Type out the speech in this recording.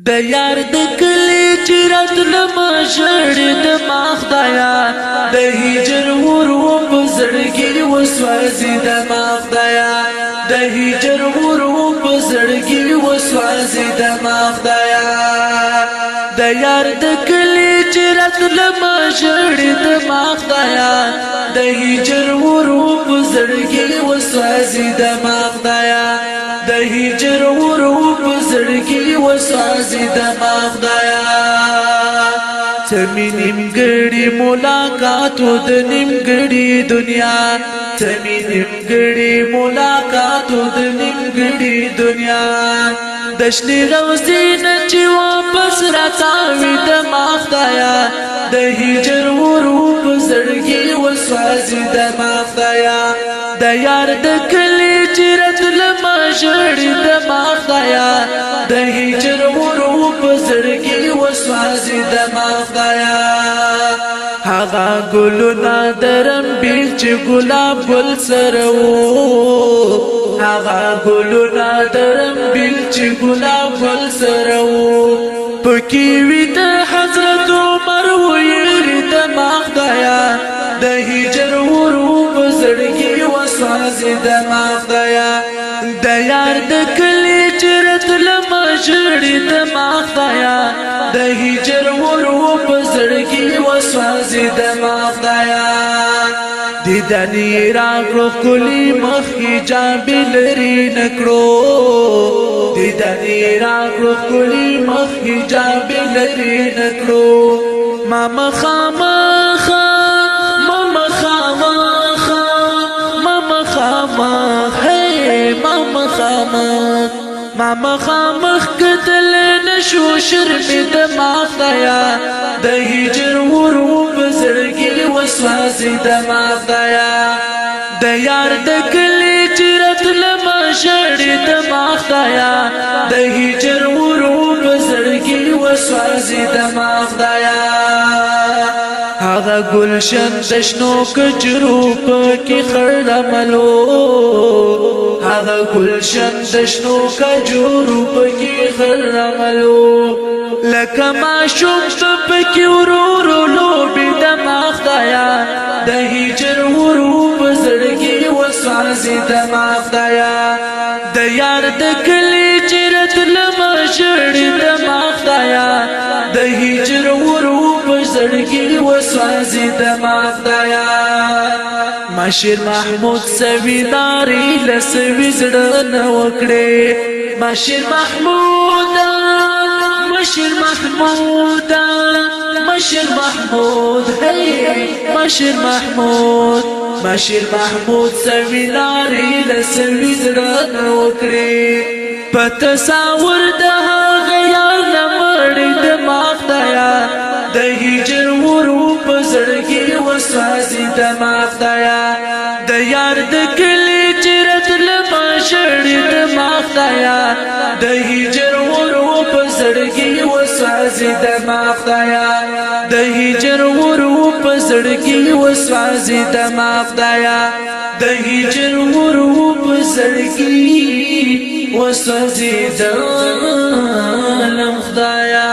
د یار د کلی چرات لما شړې د ما خدایا د هجر ورو په زړګي وسوځي د ما خدایا د هجر ورو په زړګي وسوځي د ما خدایا د یار د کلی چرات لما شړې د ما خدایا د هجر ورو په زړګي وسوځي د ما خدایا د هجر ورو په زړګي وسوځي د ما خدایا تمي نیمګړی ملاقات د نیمګړی دنیا تمي نیمګړی ملاقات د نیمګړی دنیا دشنی روزي نه چې واپس راتاوي د ما خدایا د هجر ورو په زړګي وسوځي د ما خدایا د یار د کلی چرت لما شړې د ما خدایا د هجر ورو په زړګي وسوځي د ما خدایا هغه ګلونه درم بیل چې ګلاب ګل سره وو هغه ګلونه درم بیل چې ګلاب ګل سره وو پکې وي د حضرت عمر ویری د ما خدایا د هجر ورو په زړګي وسوځي د ما خدایا د یار د کلی چرت لما شړې د ما خدایا د هجر ورو په زړګي وسوځي د ما خدایا دیدنی راغلو کلی مخ حجاب لري نکړو دیدنی راغلو کلی مخ حجاب لري نکړو ما مخامخ ما مخامخ کتل نشو شرمی د ما خدایا د هجر ورو په زړګي وسوځي د ما خدایا د یار د کلی چرت لما شړې د ما خدایا د هجر ورو په زړګي وسوځي د ما خدایا هغه گلشن د شنو کجرو پکې خړملو هغه گلشن د شنو کجرو پکې خړملو لکه معشوق پکې ورورو لوبي د ما خدایا د هجر ورو په زړګي وسوځي د ما خدایا د یار د کلی چرت لما شړې د ما خدایا د هجر ورو په زړګي وسوځي د ما خدایا ماشر محمود سویداری لسوي زړه نه وکړې ماشر محمود ماشر محمود ماشر محمود ماشر محمود ماشر محمود سویداری لسوي زړه نه وکړې په تصور د هغه یار نه مړې د ما خدایا د هجر ورو په زړګي وسوځي د ما خدایا د یار د کلی چرت لما شړې د ما خدایا د هجر ورو په زړګي وسوځي د ما خدایا د هجر ورو په زړګي وسوځي د ما خدایا د هجر ورو په زړګي وسوځي د خدایا